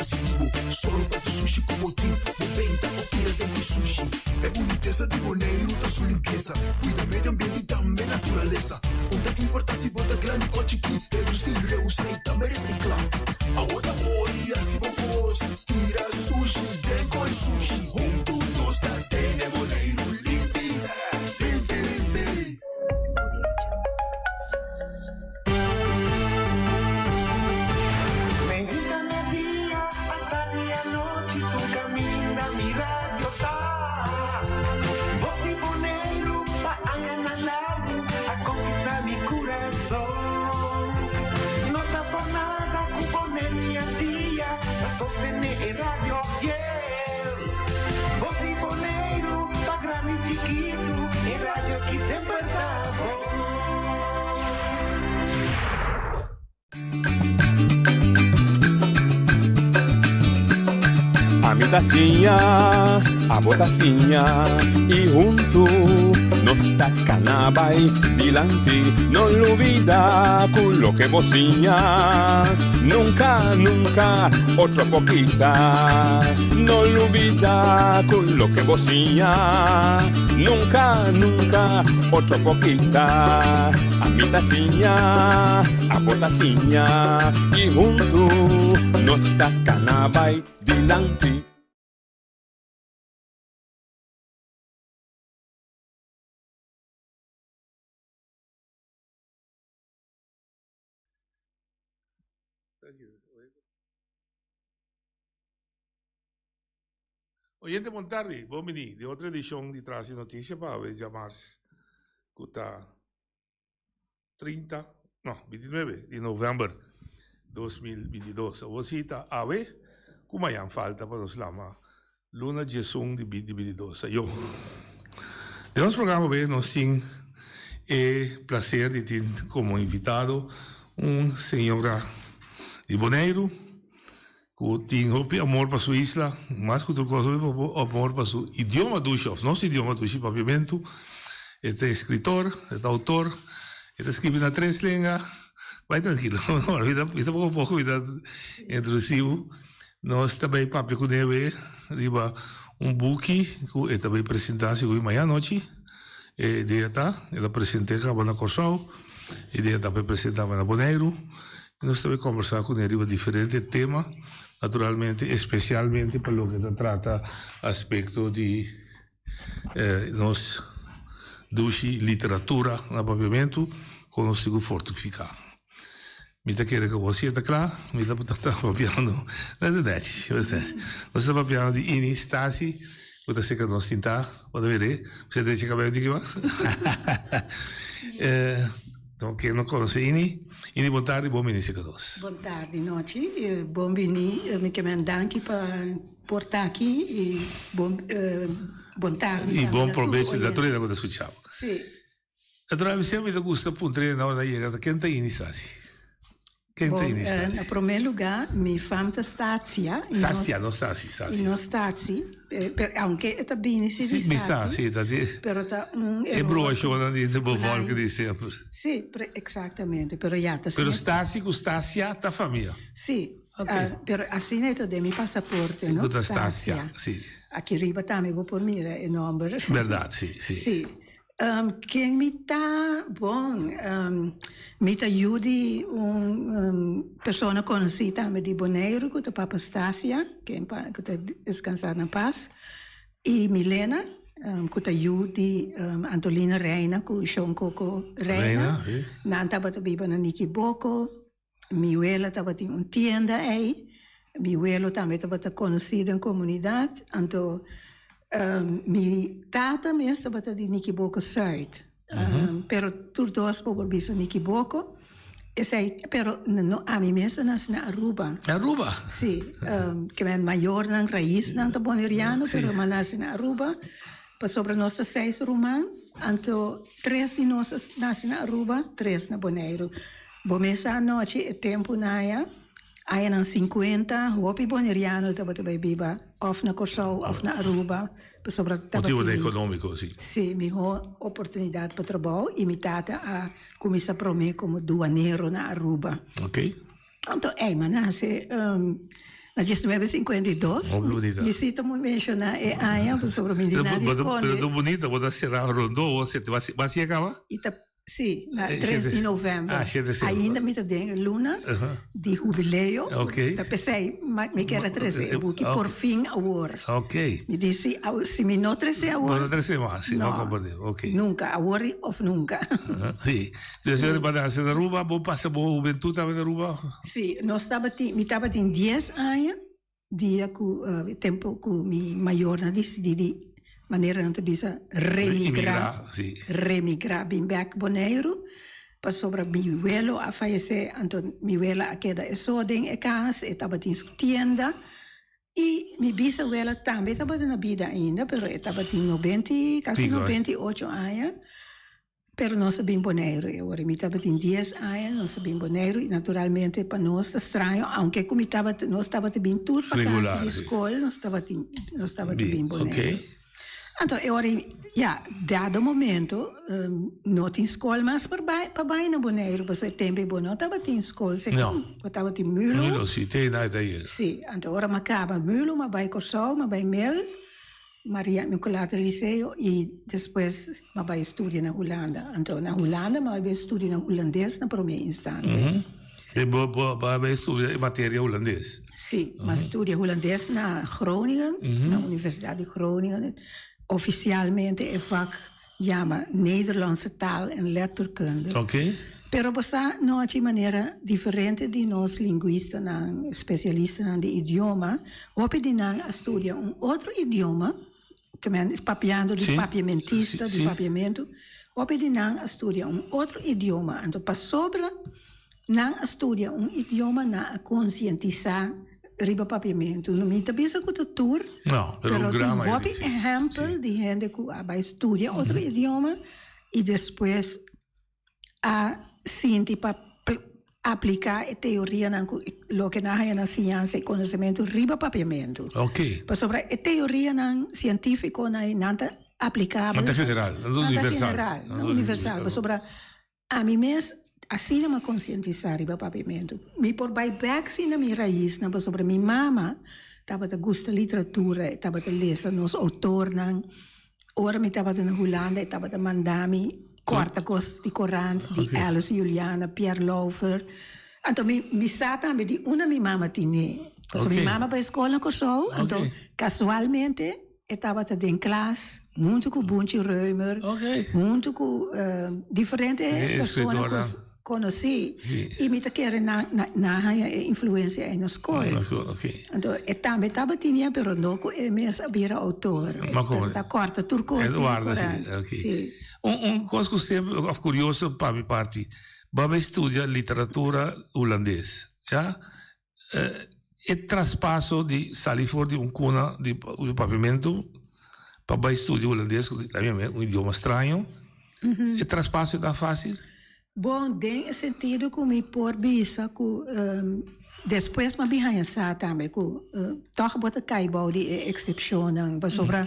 positivo. Solo prato sushi com motim, 90 o pirata de sushi. É boniteza de Bonaire, tá sua limpeza. Cuida meio ambiente e também natureza. Onde importância bota grande ou chiqui. Reduzir, reusar e também reciclar. A outra olha se vos tira sushi, vem com sushi. Juntos nós da tem Bonaire limpeza. Limpe, limpe. Medita nel dia, a tarde a noite, tu cammina, mi radio tá. Voz de Bonaire, pa na largo, a conquistar mi coração. Não tá por nada com Bonaire minha dia, a sostener el radio fiel. Voz de Bonaire, pa grande e chiquito, el radio que sempre tá bom. A mi tacinha, a botacinha e junto nos tacanabay dilante, no olvida con lo que bocinha. Nunca, nunca, otra poquita, no olvida con lo que bocinha. Nunca, nunca, otra poquita. A mi tacinha, a botacinha e junto nos tacanabay dilante. Oyente, buon tardi, buonvenì di altra edizione di Trasi Notizie per chiamarsi 29 di novembre 2022. Vosita ave, come ha falta per la luna gestione di 2022. Io, nel nostro programma, noi abbiamo il piacere di avere come invitato un signora di Bonaire, que tem amor para sua isla, mais que outra coisa, amor para seu idioma ducho, nosso idioma ducho, papiamento. Ele é escritor, ele é autor, ele escreve na três línguas. Vai tranquilo, vida pouco a pouco, vida intrusivo. Nós também, papi, com ele, riba book, que ele também apresentasse com amanhã à noite. Ele apresentou a na Corsal, ele também apresentava na Bonaire. Nós também conversamos com ele sobre diferentes temas, naturalmente, especialmente para o que trata aspecto de nós dushi literatura no papiamento, com o nosso fortificado. Mi ta quer que você está claro, mi ta papiando, não é verdade, nós estamos papiando de Ini Stasi, você sei que nós sentar, pode ver, você deixa cabelo de que vai? Então, quem não conhece Ini, boa tarde, bom início a todos. Boa tarde, noite, bom venir, me chiamo Danki para portar aqui e bom tarde. E bom proveito da tua quando escutamos. Sim. Naturalmente, sempre me gusta puntre na hora da chegada, quem está Ini Stasi? Quem está Ini Stasi? In primeiro lugar, mi famta Stasia. Stasia, non Stasi. Non Stasi, anche è bene si dice. Mi sa, sì, però è broscio, non dice volk di sempre. Sì, esattamente, però Però Stasi con Stasia ta famiglia. Sì, okay. Però assina è mi passaporto, no? Con Stasia, sì. A chi arriva tammi può pormire il nome. Verdad, sì. Sì. Che mi dà mi aiuti una persona conosciuta di Bonaire, che è Papa Stasia, che è scansata in paz, e Milena, che aiuti Antolina Reina, che è Coco Reina, Nanta Batabiba na Niki Boko, Miuela estava in una tienda, Miuelo também estava conoscido in comunità, anto mi tata mi estava di Nikiboco Zuid, pero turdos por bisa Nikiboco, e sei pero no a mi mesa nasce Aruba. Aruba? Sì, che è maggior nang raiz nang boneriano, pero ma nasce Aruba, pa sobre nostra 6 roman, anto 3 di nostra nasce Aruba, 3 na Bonaire. Bo mesa noche e tempo naia. Aí na 50, o hopi boneriano estava também biba, of na Corsau, of na Aruba, sobre motivo econômico, sim. Sim, minha oportunidade para trabalho e me tata a começar para mim como doaneiro na Aruba. Ok. Então, mas nasce Na 1952, Oh, bonita. me cita muito mencionar sobre o menino na Pero esconde. bonita, você será rondou, você vai se acaba? Sim, na Eh, 3 de siete- novembro. Ah, 7 de setembro. Ainda me tem luna de jubileu. Ok. Da pensei, me quero 13, porque por fim agora. Ok. Me disse, se me não 13 Bueno, agora, 13 más, sí, No. vamos a compartir. Ok. nunca, agora ou nunca. Sí. Desde para hacer de Aruba, vos pasas por juventud también de Aruba. Sim, nós estava em 10 anos, dia que tempo que me maior na decidi de maneira não te bisa remigrar. Sí. Remigrar, bem back Bonaire, para sobre mi abuelo a falecer, então mi abuela a queda é só em casa, estava em tienda, e mi bisabuela também estava na vida ainda, pero estava em 90, quase Pico, 98 anos, pero nós sabemos Bonaire, agora mi estava em 10 anos, nós sabemos Bonaire, e naturalmente para nós é estranho, aunque como nós estava bem tour para Regular, casa de sim. escola, nós estava bem Bonaire. Ok. Então, agora, dado o momento, não tinha escola mais para baixo na Bonaire, porque o tempo é bom, não estava em escola, Não. estava em Mulo. Milo, sí, te da ahí. Sim, então agora me acaba Mulo, me vai Corsau, me vai Mel, Maria me colata liceu e depois me vai estudar na Holanda. Então, na Holanda, me vai estudar na holandês na primeira instância. E vai estudar matéria holandês. Sim, mas estudia holandês na Groningen, na Universidade de Groningen. Oficialmente é vak chama Nederlandse taal en letterkunde. Ok. Pero você não de maneira diferente de nós linguistas, especialistas no idioma, ou de não estudar outro idioma, que é papiando de Sim. papiamentista, de Sim. papiamento, ou de não estudar outro idioma. Então, para sobre não estudar idioma, não conscientizar riba papiamento. Não me interessa com o tour, No, pero pero un tem gran um mayoría, exemplo sí. de gente que vai estudar outro idioma e depois a sinti para aplicar a teoria lo que na ciência e conhecimento riba papiamento. Ok. Para sobre a teoria científica nada aplicável. Nada federal, nada universal. General, Nada universal. Para sobre a mim mesmo assim não me conscientizar riba papiamento. Me por back sim na minha raiz, na sobre minha mama estava a gostar literatura, estava a ler nos autores, ora me estava na Holanda, estava a mandar-me quarta-cos de Corans, de Okay. Alice Juliana, Pierre Laufer. Então, me sa também de uma minha mama tinha. Então, Okay. minha mama para a escola com show, então, Okay. casualmente, estava em classe, muito com Bunty Reumer, Ok. muito com diferentes escritora. pessoas que conheci. Sim. E me querer na influência na escola. Ok. Então, eu também estava tinha, pero não é mesmo havia autor. Mas como? Da quarta turco. Eduardo, sim. Ok. Sim. Coisa que sempre é curioso para minha parte. Vamos estudar literatura holandês. Ja? O traspasso de sair fora de cuna de papiamento para estudar holandês, idioma estranho. O traspasso está fácil? Bom, tem sentido que me por bisa que depois me bihanha sa também que toch bota caibau de excepção sobre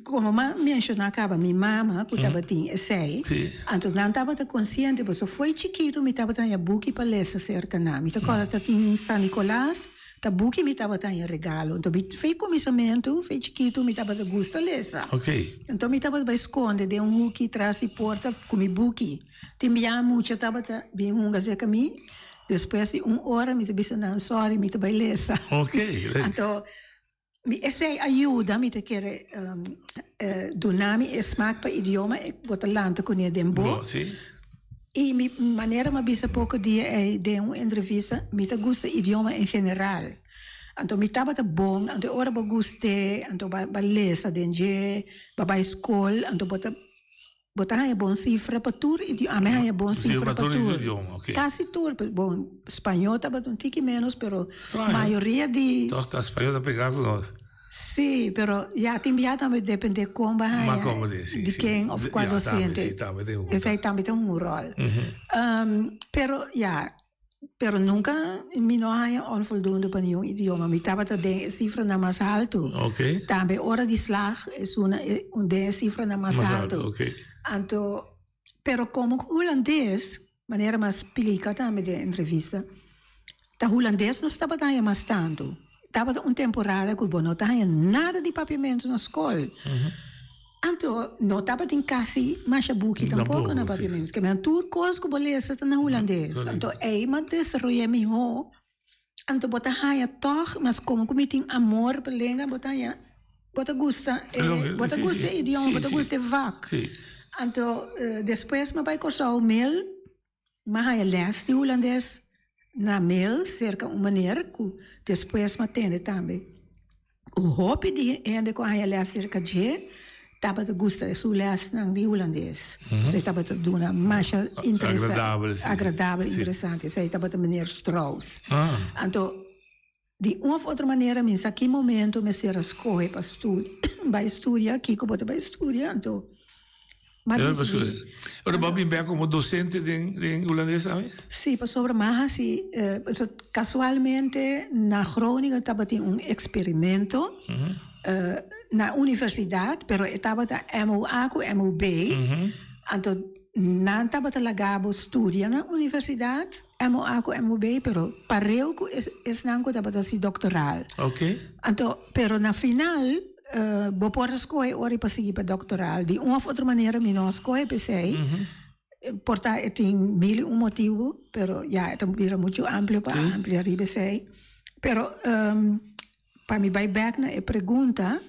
como mencionava minha mama que estava tinha sei. Sim. Então não estava consciente, porque foi chiquito, me estava tinha buque para ler cerca na. Me estava tinha San Nicolás, tá buque me estava tinha regalo. Então fez começamento, fez chiquito, me estava gosta ler. Ok. Então, me estava a esconder de buque atrás de porta com o buque. Tinha muito, estava bem gazer com mim. Depois de hora, me estava dizendo, sorry, me estava lesa. Ok. Então, essa ajuda, me quer donar-me smaak para idioma, botar lanta com ele dembo. Bom, sim. E minha maneira, me bisa pouco dia é de uma entrevista, me gosta idioma em geral. Então, me estava bom, então, ora, eu gostei, então, eu lesa dentro, para a escola, então, botar uma boa cifra para tudo, a minha uma boa cifra para tudo. Idioma, ok. Quase tudo, bom, espanhol estava um tique menos, pero Estranho. maioria de... Então, está espanhol a pegar com nós. Sim, pero já também depende como Mas como de quem ou qual docente. Sim, também tem Esse aí também tem rol. Pero nunca me não há onvoldoende para nenhum idioma. Me estava também cifra na mais alto. Ok. Também hora de slag é uma cifra na mais alto. Ok. Então, pero como holandês, maneira mais explica também de entrevista, ta holandês não estava daí mais tanto. Estava uma temporada que não tinha nada de papiamento na escola. Então, não estava em casa, mas a buque tampouco na papiamento. Porque a tur coisa que beleza está na holandês. Então, aí, mas desenvolver melhor. Então, bota haia toch, mas como tem amor pela língua, bota gusta, idioma, bota gusta vac. Então, depois, mas vai coçar o mail, mas haia les de holandês na mail, cerca uma maneira que depois mas tem também. O hobby de ainda com haia les cerca de estava de gusta de sua les de holandês. Então, estava de uma mais agradável, interessante. Isso estava de maneira Strauss. Então, de uma ou outra maneira, mas aqui momento, me ter escolher para estudar, vai estudar aqui, como vai estudar, então. Ora, Bobby Beck como docente de holandês, sabes? Sim, para sobre mais, casualmente, na Groningen estava um experimento na universidade, pero estava da MOA com MOB, então não estava da lagabo estudia na universidade, MOA com MOB, pero pareu que não estava da si doctoral. Ok. Então, pero na final vou pode escolher ora para seguir para doctoral. De uma ou outra maneira, me não escolhe para sei. Portanto, tem mil motivo, pero já é muito amplo para ampliar para sei. Pero para me vai back na pergunta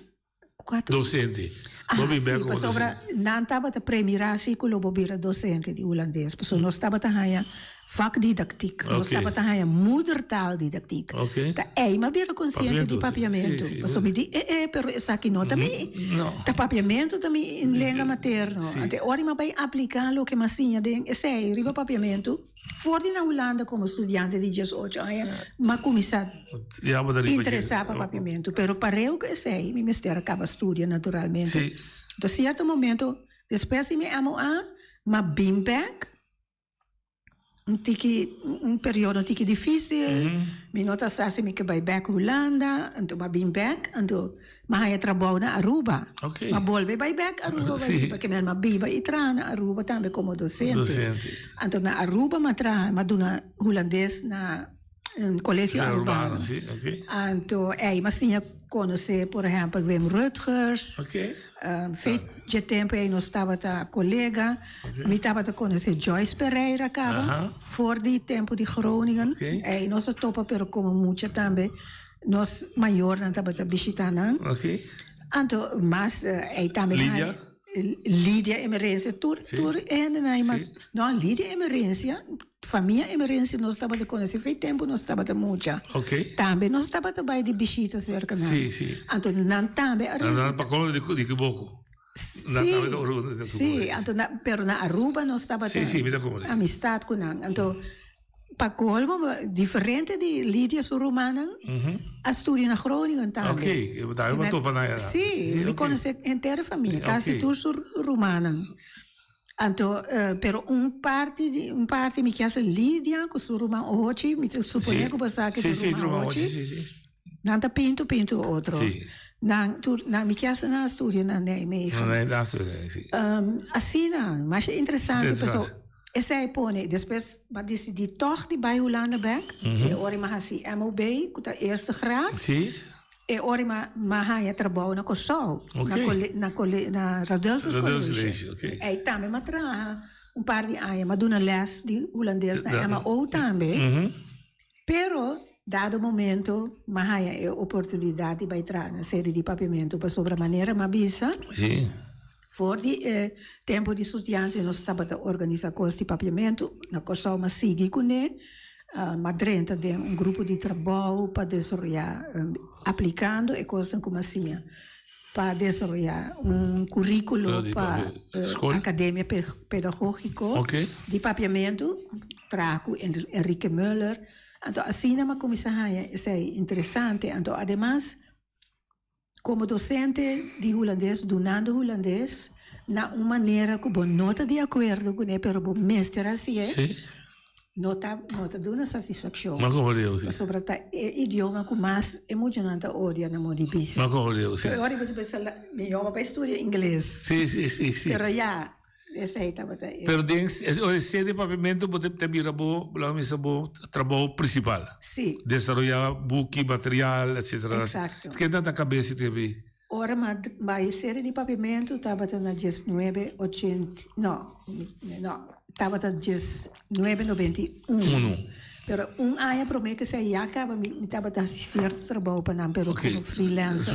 docente. Bobby Beck como sobre não estava a primeira ciclo bobira docente de holandês, porque não estava a vakdidactiek, não estava a moedertaal didactiek. Tá é, mas bira consciente de papiamento. Sobre de pero essa aqui não também. Tá papiamento também em língua materna. Até hora mas vai aplicar o que massinha de esse riba papiamento. Fora na Holanda como estudante de 18 anos, mas começar a interessar para papiamento. Pero pareu que sei, me mestre acaba estudando naturalmente. Então, certo momento, depois me amo mas bem back, um período difícil, me nota se me que vai back Holanda, então mas bem back, então mas eu trabalho na Aruba, mas volve vai back Aruba, porque me mas biba e tra na Aruba também como docente. Então na Aruba mas dona holandês na colégio urbano. Então mas tinha conhecer, por exemplo, Wim Rutgers. De tempo aí nós estava a colega, me estava a conhecer Joyce Pereira, fora de tempo de Groningen. Aí nós topa, pero como muito também, nós maior não estava a visitar não. Então, mas aí também Lídia Emerência, tur não Lídia Emerência, família Emerência nós estava a conhecer, faz tempo nós estava a muita. Também nós estava a vai de visita cerca não. Então não também. Não para colo de Kiboco. Sim, então pero na Aruba nós estava a amistade com não. Então para colmo diferente de Lídia Surumana, a estudar na Groningen também. Eu estou para sim, me conhece inteira família, quase tudo Surumana. Então, pero parte me quer Lídia com Surumana hoje, me supõe que você que Surumana hoje. Não tá pinto outro. Na me quer na estudar na Nijmegen. Assim não, mas é interessante pessoal. Essa é põe, depois vai decidir toch de bij Holanda back. Ora mas assim MOB, com a eerste graad. Ora mas já trabalho na Kosovo, na Radulfus College. Aí também mas trabalha par de anos, mas dona les de holandês na MO também. Pero dado momento, mas é oportunidade vai entrar na série de papiamento para sobre a maneira mas bisa. Voor die tempo de estudante, nós estávamos a organizar curso de papiamento, na Kosovo, mas sigue com ele, mas tem grupo de trabalho para desenvolver, aplicando e coisas como assim, para desenvolver currículo para academia pedagógico de papiamento, trago Enrique Müller. Então, assim, uma comissão é interessante. Então, además, como docente de holandês, donando holandês, na uma maneira que eu não estou de acordo com ele, mas eu mestre assim, não está dando satisfação. Mas como Deus? Sobre o idioma que mais emocionante odia na mão de bicho. Mas como Deus? Agora eu vou pensar, melhor para estudar inglês. Sim. Mas já, esse aí estava Pero o sede pavimento pode ter virado o trabalho principal. Sim. Desarrollar buque, material, etc. Exato. Que na cabeça teve? Ora, mas série de pavimento estava na 1980, não, estava na 1991. Pero ano para mim que se ia acaba, me estava dando certo trabalho para não, pero como freelancer.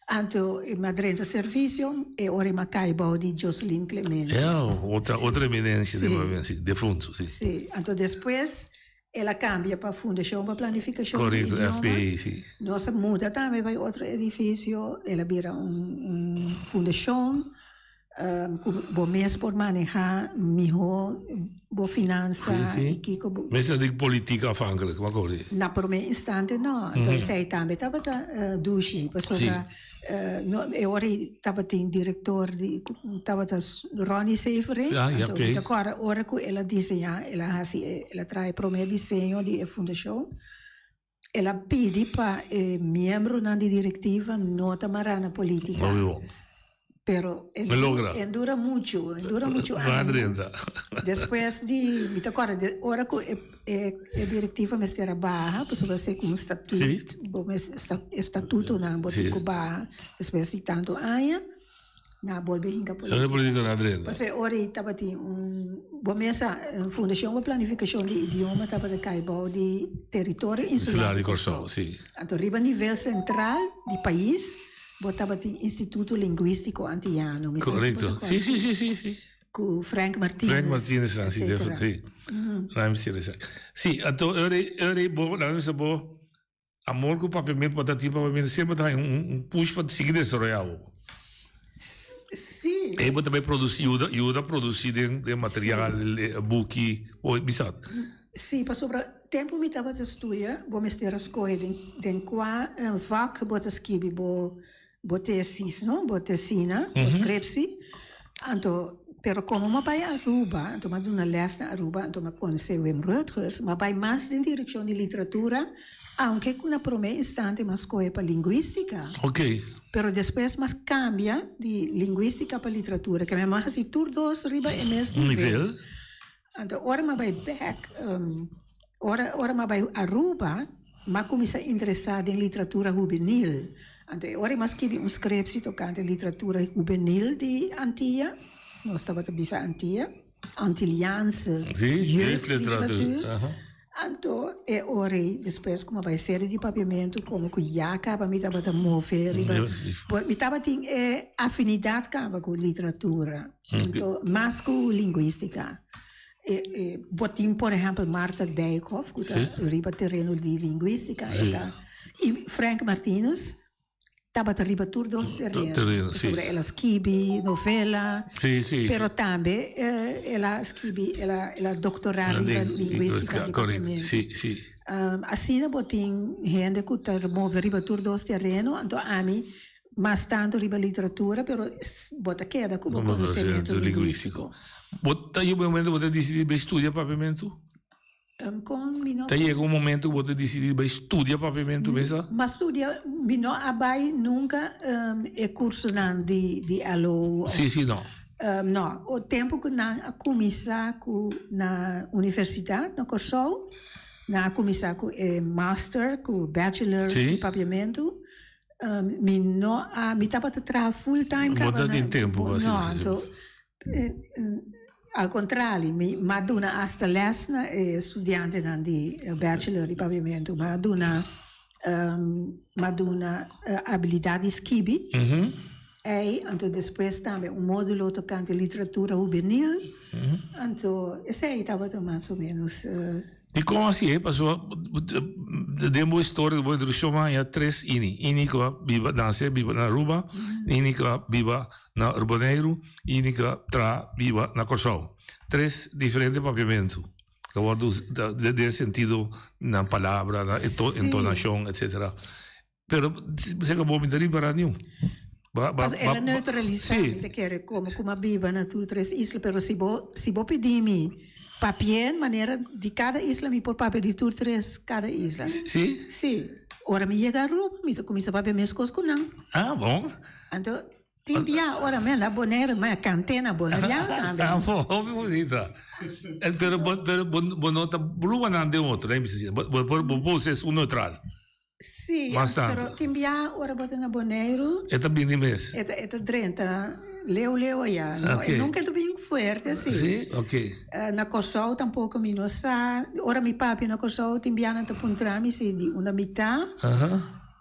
Anto, madre de serviço, e ora me caibo de Jocelyn Clemente. Outra eminência de defunto, sim. Sim, então depois ela cambia para fundação para planificação. Correto, FPI, sim. Nossa muda também vai outro edifício, ela vira fundação, bom mês por manejar melhor, boa finança. Mas é de política afhankelijk, mas olha. Na primeiro instante não, então sei também estava dushi, pessoa eu estava tem diretor de estava Ronnie Severin, então agora ora que ela desenha, ela traz primeiro desenho de fundação, ela pede para membro na diretiva nota marana política. Pero endura mucho anos. Depois de, me acorda, ora que a diretiva me estava barra, pessoa ser com estatuto na botico barra, depois de tanto anos, na bolsa política na Adrenda. Você ora estava tem bom mesa fundação de planificação de idioma estava de Caibau de território insular de Corsol, sim. Então, riba nível central do país. Botava tem Instituto Linguístico Antiano. Correto. Sim. Com Frank Martínez. Sim. Sim, então, eu bom, amor com o pavimento, para ter pavimento, sempre dá push para seguir esse real. Sim. E também ajuda a produzir de material, buque, ou bisado. Sim, para sobre tempo me estava a estudar, vou me ter as coisas, de qual vaca bota esquibi, botesis, não? Botesina, scripsi. Então, pero como uma vai a Aruba, então uma duna leste na Aruba, então uma conheceu em Rutgers, mas vai mais em direção de literatura, aunque com a primeira instante mais coisa para linguística. Ok. Pero depois mais cambia de linguística para literatura, que é mais assim, todos riba é mesmo nível. Então, ora mais vai back, ora mais vai a Aruba, mas começa a interessar em literatura juvenil. Então, ora mais que scripsi tocante literatura juvenil de Antilla, nós estamos a Antilla, antilianse jeugdliteratuur. Então, ora, depois como vai ser de pavimento, como que já acaba, me estava a mover, me estava a afinidade com literatura, então, mais com linguística. Botim, por exemplo, Marta Dijkhoff, que está riba terreno de linguística, e Frank Martínez, estava a riba tudo os terrenos, sobre ela escreve novela, pero também ela escreve, ela doutorado em linguística de pavimento. Assim, botim, gente que está a mover riba tudo os terrenos, então, a mim, mas tanto riba literatura, pero bota queda como conhecimento linguístico. Aí o momento você decidiu estudar pavimento? Chega um momento que você decidiu estudar pavimento mesmo? Mas estudia, não abai nunca curso de alo. Sim, não. Não, o tempo que na começar na universidade, na Corsol, na começar com master, com bachelor de pavimento, me estava a trabalhar full time. Bota tem tempo, assim. Não, então, al contrario, Madonna hasta lesna studiante di bachelor di pavimento, Madonna abilità di scrivi. E então depois também módulo tocante literatura juvenil. Então, esse aí estava mais ou menos. E como assim, passou demo história que você chama já três ini que viva na Aruba, ini que viva na Urbaneiro, ini que viva na Corsol. Três diferentes pavimentos. De sentido na palavra, na entonação, etc. Pero você acabou de me para nenhum. Mas ela neutraliza, se quer como viva na tudo três islas, pero se vou pedir-me papel, maneira de cada isla, me pôr papel de tudo três cada isla. Sim? Ora me chega a Aruba, me começa a papel minhas coisas com não. Ah, bom. Então, Timbia, ora me la Bonaire, ma cantena Bonaire também. Ovvio cosita. Pero bonota blue nande outro, né? Você é um neutral. Sì, Bastante. però timbia, ora bota na Bonaire, É também de mês. é 30, leu ya, no? Ok. E nunca é bem forte, sì. Sim, ok. Na Corsou tampouco mi non sa, ora mi papi na Corsou timbia na puntrami si di una metà,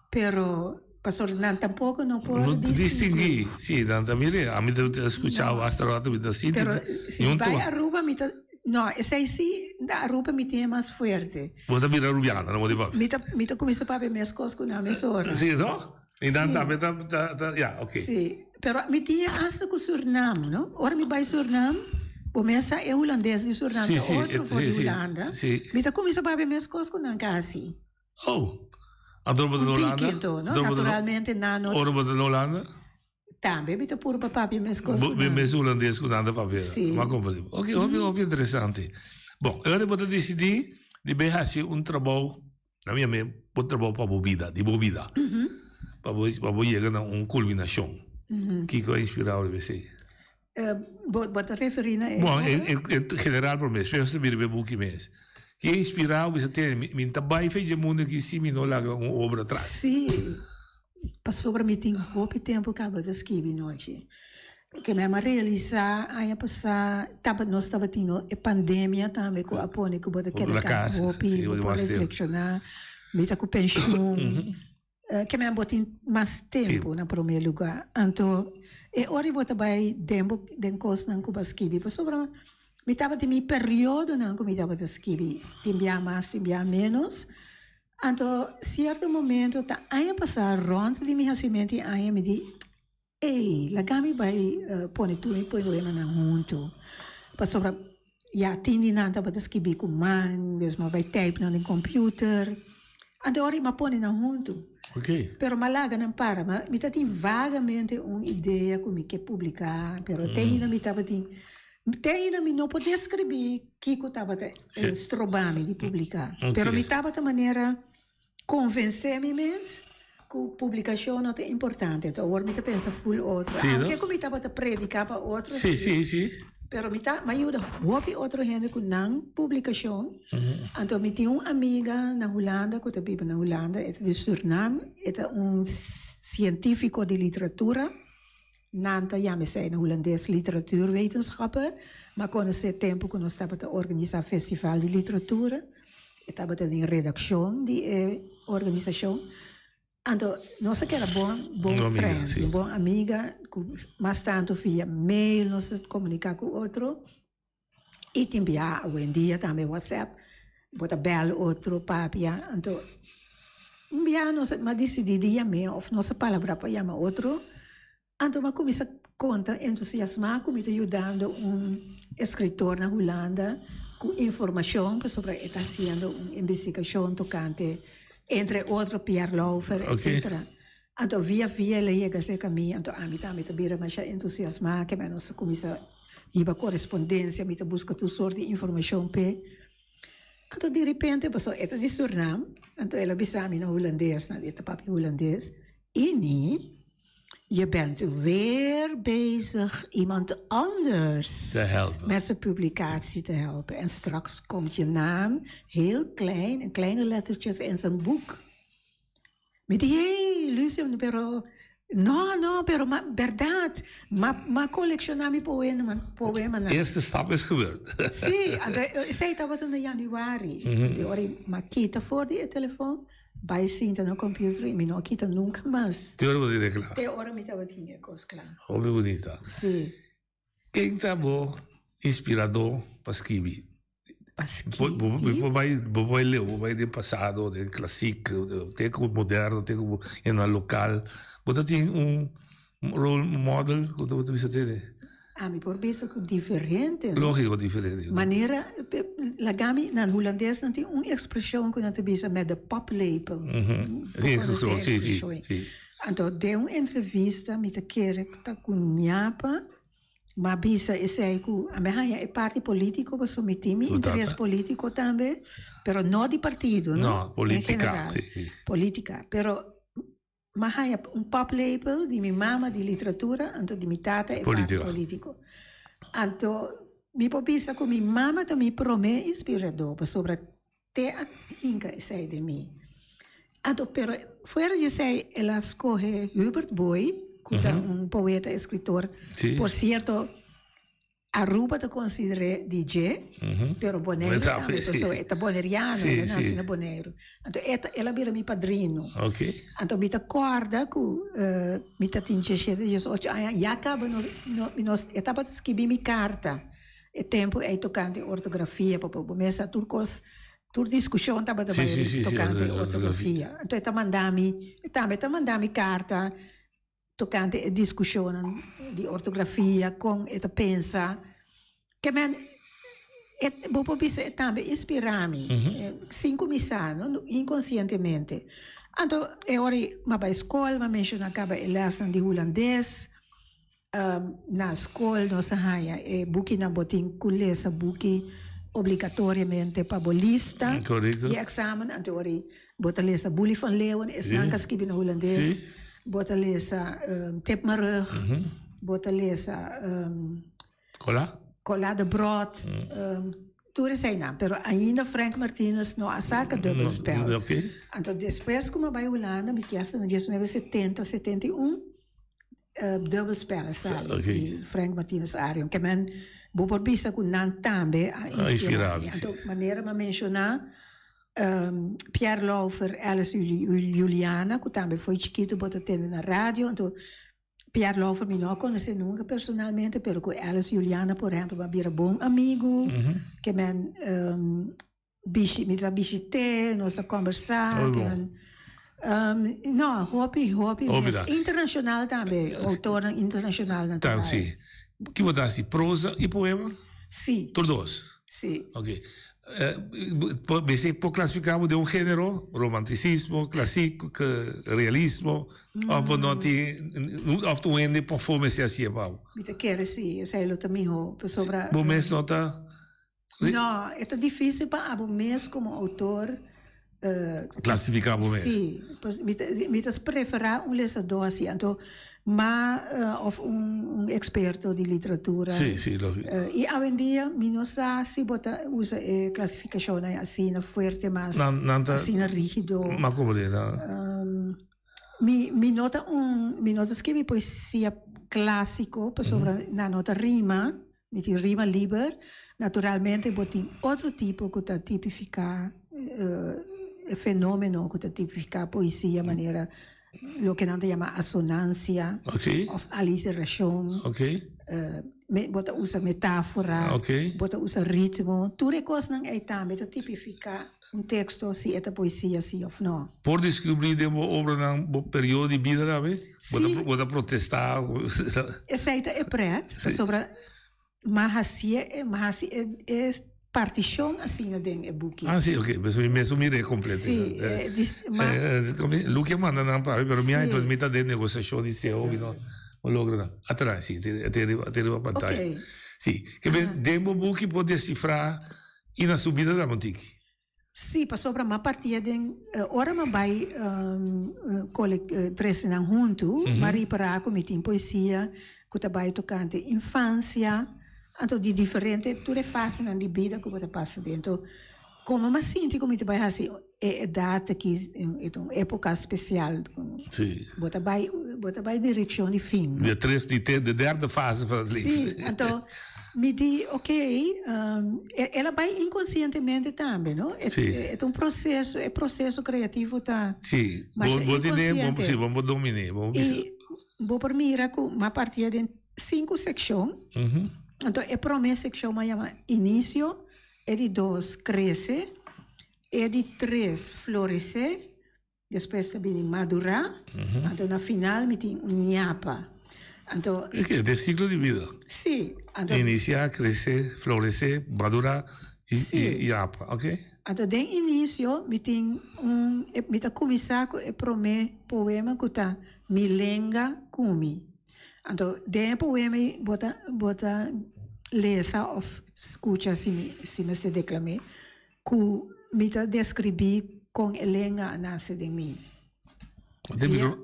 però pastor nan tampouco non può Não distingui. Sim, também a mim eu escutava hasta lá da city. Pero si vai a Aruba mi no, sei sì, da Aruba mi tiene más fuerte. Vou mira rubiana, não vou de papo. Mi to come se papi me scosco na mesora. Sim, no? Então ja, ok. Sì, però mi tiene hasta con Suriname, no? Ora mi vai Suriname, o messa è olandese di Suriname, Sì, outro for di sì, Olanda. sì. Mi to come se papi me scosco na casi. Oh, andou de Holanda? Tiquito, no? Naturalmente nano. Ora de Holanda? Também, mi to puro papi me scosco. Mesmo holandês com nada para ver. Sim. Mas como ok, óbvio interessante. Bom, agora vou decidir de bem fazer trabalho, na minha mente, trabalho para a vida, de bobida. Para chegar a uma culminação. Que vai inspirar o você? Bota referina é. Bom, em geral, para mim, espero que você book mês. Que inspirar você tem, me trabalho fez de mundo que se me não larga uma obra atrás. Sim. Passou para mim tem pouco tempo que acaba de escrever noite. Que me realizar, aí passar, nós estava tendo a pandemia também com a pone que bota aquela casa, roupi, para reflexionar, me tá com pensão, que me botar mais tempo na primeiro lugar. Então, e ora eu bota vai tempo den coisa não que escrever, passou para me tava de meu período não que me tava de escrever, timbia mais, timbia menos. Então, certo momento, tá aí passar ronds de minha semente, aí me diz, ei, la gami vai pone tu e põe o na junto. Passou para já tindi nanta para escrever com man, desma vai type no computer. Então, ora eu põe na junto. Ok. Pero malaga não para, mas me tem vagamente uma ideia como que publicar, pero tem ainda me tava não poder escrever que eu estava estrobando de publicar. Pero me estava de maneira convencer-me mesmo que a publicação não é importante. Então, agora me pensa full outro. Sim, Aunque eu estava a predicar para outros. Sim. Pero me ajuda a outra gente com não publicação. Então, me tinha uma amiga na Holanda, que eu vivo na Holanda, é de Suriname, é científico de literatura. Nanta, ja, me zei na Hollandaise literatuurwetenschappen, maar kon ze tempo que nós estava a organizar festival de literatura, estava em redação de organização. Então, nós que era bom friend, bom amiga, mais tanto via mail, nós comunicar com outro, e enviar hoje em dia também WhatsApp, bota bel outro papia, então, enviar nós, mas decidir me of nossa palavra para chamar outro. Então, eu comecei a contar, entusiasmar, comecei ajudando escritor na Holanda com informação sobre está fazendo uma investigação tocante, entre outros, Pierre Laufer, etc. Então, via ele chega a ser caminho, então, a mim também vira mais entusiasmar, que nós começamos a ir para correspondência, me busca toda sorte de informação. Então, de repente, passou, é de Suriname, então, ela bisami na holandês, na papi holandês, e nem je bent weer bezig iemand anders te helpen. Met zijn publicatie te helpen. En straks komt je naam heel klein, in kleine lettertjes in zijn boek. Met die, hey, Lucio, pero... No, pero verdad, ma colleccionar mi poema. De eerste stap is gebeurd. Sì, zei dat in januari. De ori makita voor die telefoon. Bij zien dan een computer e não kita nunca mais. Te ora dire claro. Te ora mi tava tinha cos claro. Obvio bonita. Sì. Quem tá bom inspirador para escrever? Vai ler, vai do passado, do clássico, tem como moderno, tem como no local. Você tem role model que você precisa ter? Mi por visto diferente. Lógico, diferente. Maneira, la gami, na holandês, não tem uma expressão que não te bisa met de paplepel. Sim. Então, deu uma entrevista, me te quer que com nhapa, mas bisa esse que a minha é parte político, mas o meu time interesse político também, pero não de partido, não? Política. Sim. Política, pero maar hij heeft een paplepel die mijn mama die literatuur en die mijn tata is politico. En mi popisa con mijn mama dat mi prome inspirador sobre te hinka zei de mi. En pero fuera je zei ela escoge Hubert Boy, que un poeta escritor, por cierto. Aruba te considera DJ, pero Bonaire também, pessoa é boneriana, nasce na Bonaire. Então ela vira meu padrinho. Ok. Então me acorda que me tinha 18 anos, já acaba nós etapa de escrever minha carta. É tempo é tocante ortografia, para começar tur discussão estava tocante ortografia. Então ela mandava-me carta tocante discussão di ortografia com esta pensa que men bopo bisa também inspirami 5 misano inconscientemente então ora ma ba escola ma menciona acaba lesson di holandês na escola no sahaya buki na botin kulesa buki obrigatoriamente para bolista e examen então ora bota lesa Boelie van Leeuwen is nanka skibi na holandês bota lesa Tip mijn rug, bota lesa Cola de Brood. Toen is hij naam, pero ainda Frank Martinez no asaca dubbelspel. Okay. Então depois como vai Holanda, me questa no 1970, 71 dubbelspel sabe. Okay. Frank Martinez Arion, que men bo por bisa com nan tambe a inspirar. Então maneira me mencionar Pierre Laufer, Alice Juliana, que também foi chiquito, bota tendo na rádio. Então, Pierre Laufer me não conheci nunca personalmente, mas com Alice Juliana, por exemplo, era bom amigo, que me visité, nós conversamos. Não, hobby, internacional também, autor internacional. Então, sim. Que você dá prosa e poema? Sim. Todos? Sim. Ok. Você pode classificar de um gênero, romanticismo, clássico, realismo, ou não tem, ou tu ainda por fome se assim é bom. Você quer sim, esse é o também sobre. Bom mês não tá. Não, é tão difícil para o mês como autor classificar o mês. Sim, me preferar lesador assim, então of experto de literatura. Sim, sim, lógico. E hoje em dia, não sei se bota usa classificação assim, forte, mas assim rígido. Mas como é? Me nota escrever poesia clássico, sobre na nota rima, me rima livre, naturalmente botem outro tipo que está tipificar fenômeno, que está tipificar poesia, maneira lo que não se llama assonância, of aliteração, bota usa metáfora, bota usa ritmo, tudo é coisa não é também para tipificar texto se é poesia sim ou não. Por descobrir de uma obra no período de vida também, bota protestar. Essa é preto sobre mas é partição assim no den e-book. Ah, sim, ok. Mas me mirei completo. Sim. Luque manda não para, mas minha então me tá de negociação de CEO, não logra. Atrás, sim, ter uma pantalla. Sim, que bem, demo book pode decifrar e na subida da Montique. Sim, para sobre uma partida de hora me vai três não junto, mas para comitir poesia, que trabalho tocante infância. Então, de diferente, tudo é fácil na vida que você passa dentro. Como me sinto, como você vai assim, é data que é uma época especial. Sim. Você vai direção de fim. De derde fase do livro. Sim, então, me diz, ok, ela vai inconscientemente também, não? É um processo criativo, tá? Sim, vamos dominar. E vou por mim, uma partida de 5 secções. Então, a primeira secção se chama início, é de 2, cresce, é de 3, florescer, depois também madurar, então, na final, me tem nhapa. Então, é de ciclo de vida. Sim. Então, iniciar, crescer, florescer, madurar e nhapa, ok? Então, de início, me tem começar com o primeiro poema que está Milenga Kumi. Então, de poema, bota lesa ou escuta se me se declame, que me descrevi com a lenga nasce de mim.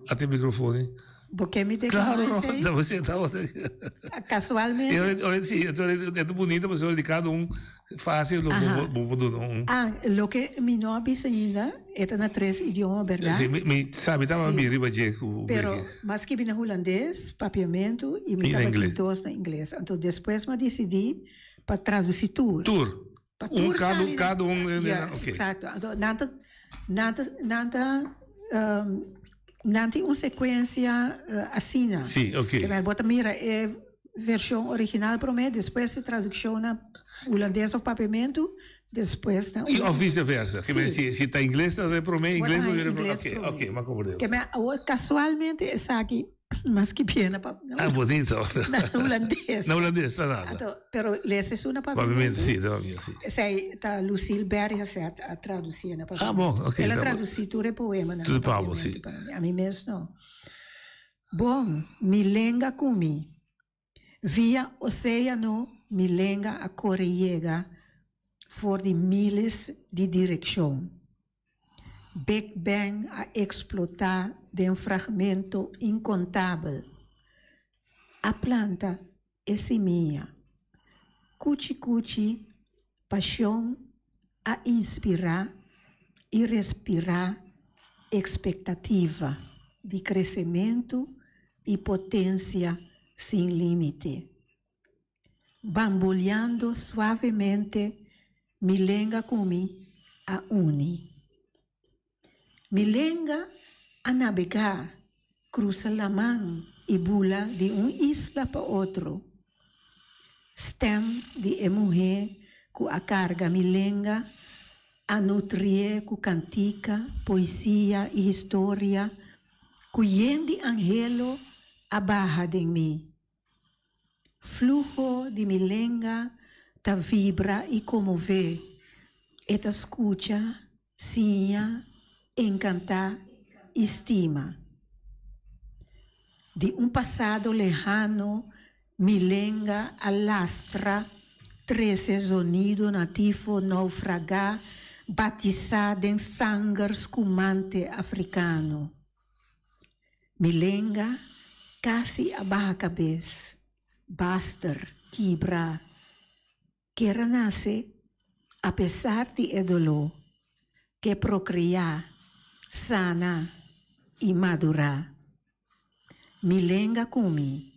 Até microfone. Porque me tem Claro, que no, você estava. casualmente. Sim, é bonita, mas de cada fácil, Lo que mi no avisa ainda é na 3 idiomas, verdade? Sim, sabe, estava me riba de. Pero, mas que na holandês, papiamento, e me estava aqui 2 na inglês. Então, depois me decidi para traduzir tudo. Tour. Cada ok. Exato. Não tem uma sequência assim. Sim, ok. Bota mira, é versão original para mim, depois se tradução na holandês ou papiamento, depois na... E vice-versa. Se está em inglês, está para mim, inglês não vira para Ok, mas como Deus. Casualmente, essa aqui, mas que pena. Bonito. Na holandês. Na holandês, está nada. Então, pero lesse uma Papiamento, sim, sim. Sei, tá Lucille Berry a traduzir na papiamento. Bom, ok. Ela traduziu tudo é poema na papiamento. Sim. A mim mesmo não. Bom, milenga kumi. Via oceano, milenga a Coreiega for de miles de direção. Big Bang a explotar de fragmento incontável. A planta é semilla. Cuchi-cuchi, paixão a inspirar e respirar expectativa de crescimento e potência sem limite. Bamboleando suavemente, milenga kumi a uni. Milenga a navegar, cruza la mão e bula de isla para outro. Stem de mulher com a carga milenga a nutrir com cantica, poesia e história, cuyendi angelo a barra de mim. Flujo de milenga ta vibra e comove, e ta escucha, sinha, encantar, estima. De passado lejano, milenga alastra, 13 sonido nativo naufragar, batizado em sangue escumante africano. Milenga, quase abaixo a cabeça, baster, quebra, que renasce, apesar de dolor, que procriar, sana e madurar. Milenga kumi,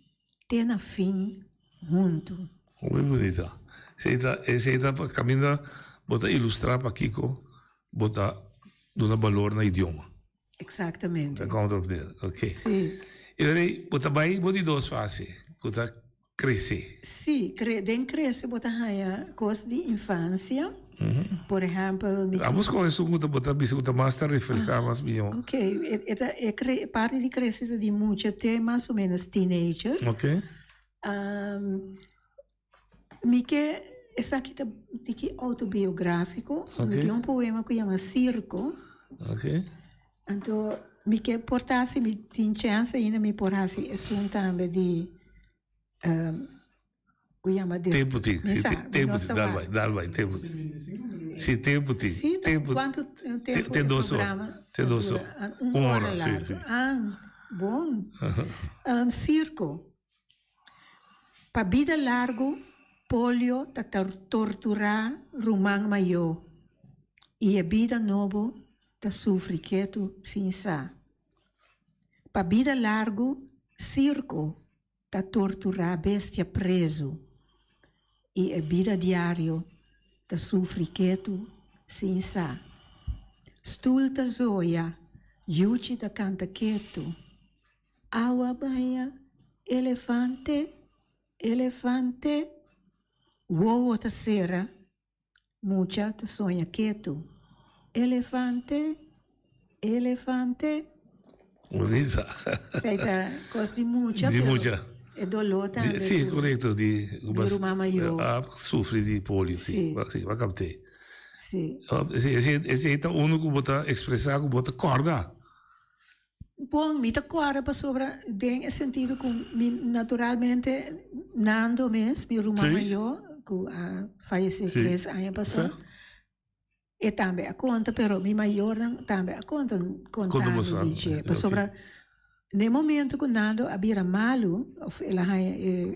tena fim junto. Muito bonita. Essa está caminhando, bota ilustrar para Kiko, bota dar valor na idioma. Exatamente. Ok. Sim. E aí, bota bem, bota duas fases, bota crescer. Sim, crescer, bota coisas de infância. Por exemplo, vamos com isso, bota master refletir mais melhor. Ok, é parte de crescer de muito até mais ou menos teenager. Ok. Essa aqui é autobiográfico. Okay. Tem poema que chama Circo. Ok. Então, me que portasse, me tinha chance ainda me portasse assunto também de que chama tempo tem, dá vai, tempo. Sim, tempo tem. Sim, tempo. Quanto tempo tem dois programa? Tem 2 horas. 1 hora, sim. Bom. Circo. Para vida largo, polio ta torturar rumang maior. E a vida novo ta sofre quieto sin sa. Para vida largo, circo ta torturar bestia preso. E a vida diário ta sofre quieto sin sa. Stulta zoia, yuchi ta canta quieto. Awa baia, elefante, uovo ta sera, mucha ta sonha quieto. Elefante. Bonita. Sei ta coisa de mucha. De mucha. É dolor também. Sim, correto. De rumah maior. Sofre de polio, sim. Sim, vai captar. Sim. Esse é o único que bota expressar, que bota corda. Bom, me corda para sobre, tem sentido com naturalmente, Nando mesmo, meu irmão maior, que faleceu 3 anos passados. e também a conta, pero mi maior também a conta contando você dice, ok. sobre no momento que nado havia malo, of ela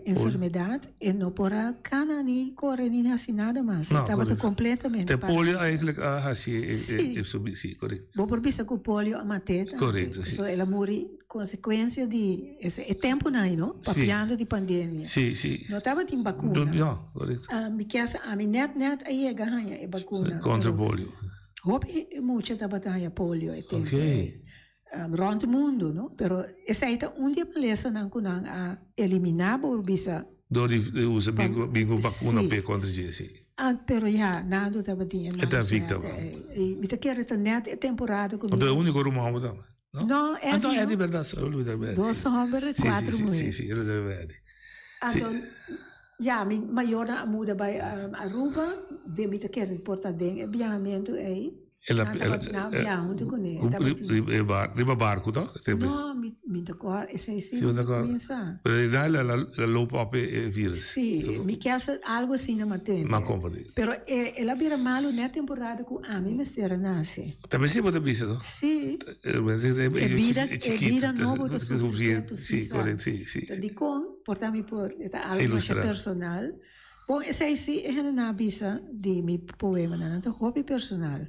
enfermidade, e não pora cana ni corre ni assim nada mais, Não, estava correto. completamente Te polio paralisa. eigenlijk assim, Sì. sim, correto. Vou por vista que o polio a mateta. Correto, sì. So ela morre consequência de é tempo não, não? Papiando de pandemia. Sim, sim. Não estava tem vacuna. Não, correto. Me quer a mim net aí é ganha é vacuna. Contra polio. Hobby muito estava ganha polio é tempo. Ok. Rond o mundo, não? Pero essa aí tá dia beleza não kunang a eliminar por bisa. Door die usa bingo vacuna Sì. per contra G, sì. Pero ja, nado estava tinha. E tá victim. Me te quer net é temporada Want de unico rumamo dan. No? No, è Ah, no, di- è di verdad, solo da verdad. Dos hombres, quatro sì, mulheres. sì, ero da verdad. Então, ja, mi maior muda bij Aruba, de me te quer portar ding, e biamento aí. E la Na biamento con ele. riba barco, no? No, mi te cor, e sei Sì, d'accordo. pensa. Per in realtà la lopa up virus. Sì, mi chiede algo assim na mattina. Ma compri. Però ela bira malo na temporada com a mim mistera nasce. Também se pode pensar, no? Sì. E vida novo da sofrimento, Sì, corretto, sì, sì. Di con portami por algo mais Ilustrar. personal. Bom, essa aí sim é na bisa de mi poema, na hobby personal.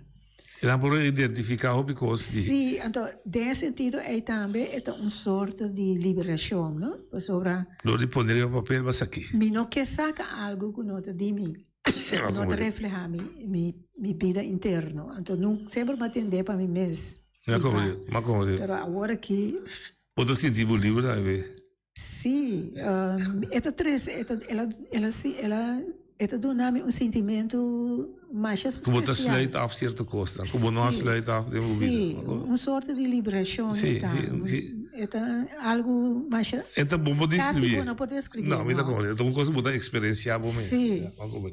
E dan por identificar hobby cos di. Sì, então, nesse sentido, é também uma sorte de liberação, não? Sobre Lo rispondere a papel ma aqui. mi não quer sacar algo que não te di mi, não te refleja mi vida interno. Então, não sempre me atender para mim mesmo. Ma come Pero agora que Posso sentir o livro, sabe? sim, esta três, ela dá-me sentimento mais Como te especial. sluit af certa costa. Como não Sì. sluit af de Sì, movida. una sorta di liberazione. Sì, tá? sì. È algo mais. Então, bom poder Quase escrever. não pode escrever. Não, me dá como. Então, coisa botar experienciar bom mesmo. Sim. Não, como é.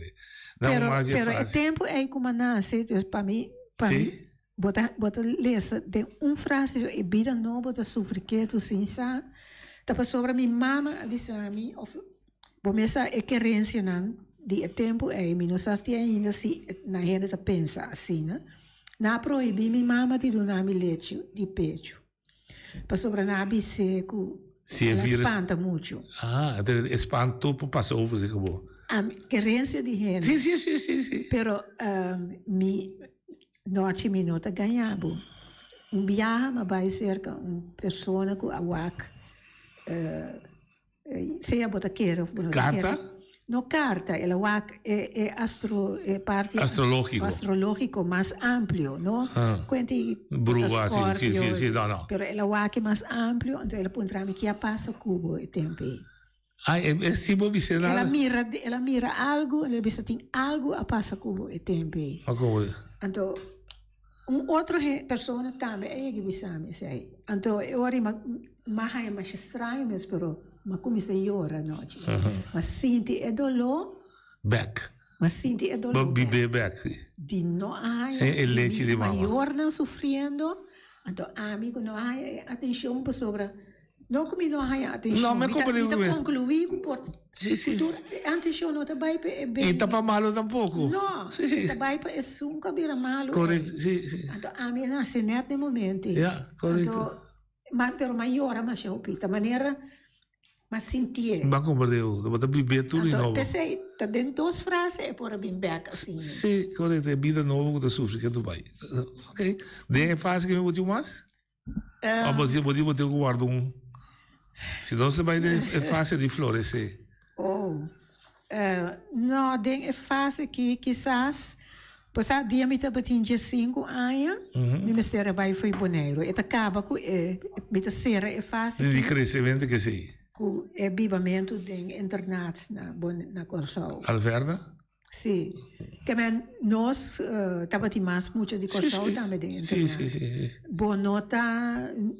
Não, Pero, mas é pero o fácil. tempo é como nasce, para mim, Sim. bota lesa, tem frase, e vida não bota sofrer que tu sim sa. Tapa sobre minha mama avisa a mim, of, começa a querência não, de tempo é, me não sabe ainda se na gente tá pensa assim, né? Na proibir minha mama de donar me leite de pecho. Para sobre na seco, Se é ela vírus. espanta muito. Ah, de espanto para passar over, se acabou. A querência de gente. Sim, sim, sim, sim, sim. Pero mi noite minuta ganhava. Viaje mas vai cerca pessoa com a WAC. Se a bota queira. Carta? No carta, ela WAC é parte Astrológico. astrológico mais amplo, não? Ah. Quanti Brua, sim, sim, sim, não, não. Pero ela WAC é mais amplo, então ela pode entrar que a passa cubo e tempo. Ah, é sim, bom, você Ela nada. mira algo, ela pensa tem algo a passa cubo e tempo. Ma come? Então, outra pessoa também é que sabe isso aí. Então, eu ori mais estranho, mas comecei a chorar noite. Mas sinto é dolor, Back. mas sinto é dolor. Bebê back, sim. De não há É leite de mama. maior não sofrendo. Então, amigo, não há atenção para sobre. Não como não há atenção. Não, mas como eu eu- concluí que por Sim, sim. atenção não está bem E tá para malo tampouco. não, Sim. está bem para é um cabelo malo. Correto, sim, sim. Então, a minha nasce net no momento. Yeah, correto. Então, mas maior, mas eu da maneira, mas sentia. Ma come devo? Devo bebê tudo de Então, novo. pensei, tá dentro duas frases é por bem back assim. Sim, correto. É vida nova que tu sofre, que tu vai. Ok. Nem é fácil que eu bote mais? Ou bote eu guardo Senão você vai é fácil de florescer. Não, é fácil que quizás, passar dia me estava tinha 5 anos, me mistério vai foi boneiro. E acaba com me tá serra é fácil De crescimento que sim. com é vivamento de internatos na Corsol. Alverna? Sim. Que nós estava tinha mais muito de Corsol também de Sim, internato. sim. Boa nota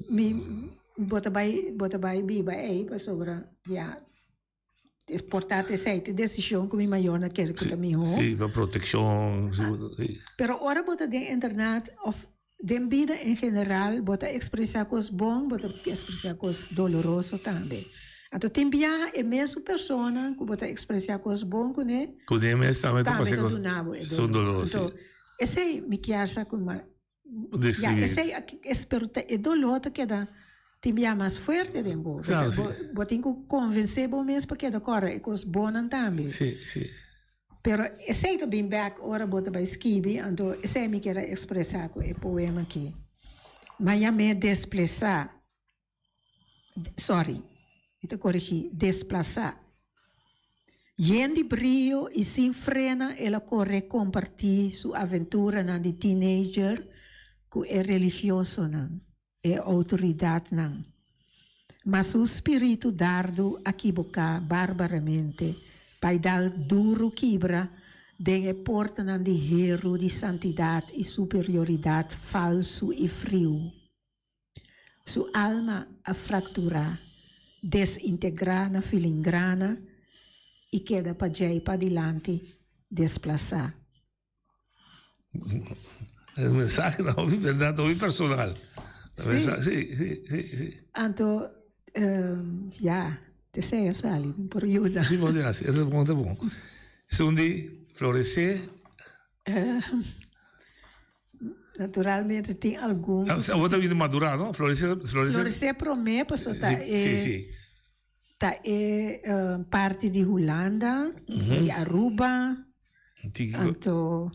me bota vai biba aí para sobre já exportar essa decisão que me maior naquele que também ho. Sim, para proteção. Pero ora bota de internet of de vida em geral bota expressar coisas bom, bota expressar coisas doloroso também. Então tem viaja é mesmo pessoa que bota expressar coisas bom que né Quando é mesmo também tu também passa do com nabo são dolorosos. Então esse me chiasa como Describir. esse espero e dolor que dá tibia mais forte de bo. Claro, sí. Botin que convencer bo mesmo porque da cora e cos bonan também. Sì, sì. Pero esse to been back ora bota by skibi ando esse me quer expressar com o poema aqui. Mas já me desplaçar. Sorry. Então corrigi, desplaçar. Yendi brio e sin frena ela corre compartir sua aventura na de teenager com é religioso não, é autoridade não. Mas o espírito dardo equivocar barbaramente, pai dar duro quebra, den é porta não de hero de santidade e superioridade falso e frio. Sua alma a fracturar, desintegrar na filingrana e queda para já para adiante, desplaçar. El mensaje la ouvi, verdad, ouvi personal. Sí. Sí. Então, já, te sei essa ali, por ajuda. Sí, pode ser, é bom, é bom. Sundi, florescer. Naturalmente tem algum. A outra vida madurar, não? Florescer. Florescer promete, pessoal, Sim. Tá parte de Holanda, de Aruba. Então,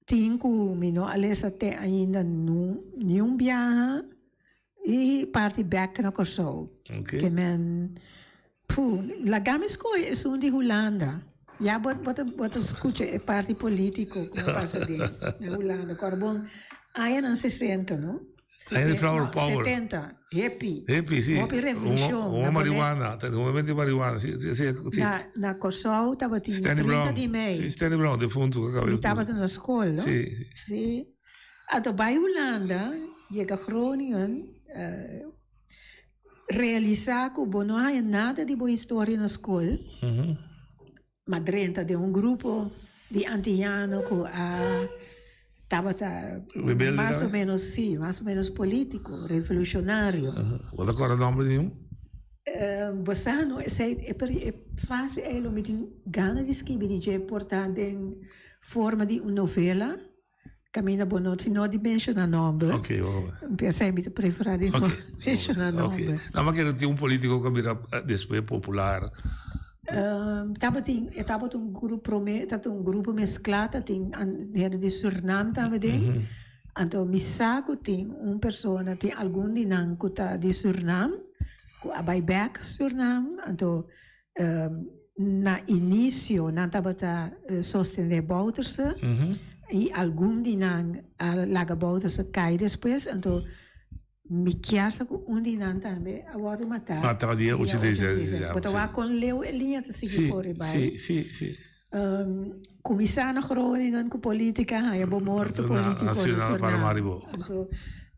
tinha mino aliás até ainda nenhum viaja e parte back na Kosovo. Okay. Que men, la gamisco é de Holanda. Já bota escuta é parte político como passa de na Holanda. Corbon, aí nos 60, não? Aí Flower Power. 70, hippie, sim. Hippie revolução. Uma marihuana, um movimento de marihuana. Sim. Na Kosovo estava tinha 30 Brown. de maio. Sim, Stanley Brown, defunto. Estava na escola, não? Sim. Ato bij Holanda, chega Groningen, realizar que não há nada de boa história na escola. Mas dentro de grupo de antianos que estava mais ou menos político, revolucionário. Você agora nome nenhum? Você não é fácil ele me tem gana de escrever de portar em forma de uma novela. Caminha bonito, não de mencionar nome. Ok, pensei me preferir de não mencionar nome. Não, mas que tinha político que vira depois popular. Estava um grupo mesclado, tinha de Suriname também. Então, me saco tem pessoa, tem algum dinâmico de Suriname, que vai back Suriname. Então, na início, não estava sostener Bouterse, e algum dinâmico laga Bouterse cai depois. Então, me chiasa com dinâmico também, agora matar. Matar dia 8 de dezembro. Botava com leu linha de seguir por aí. Sim. Começar na Groningen com política, aí bom morto político. Nacional para Maribor.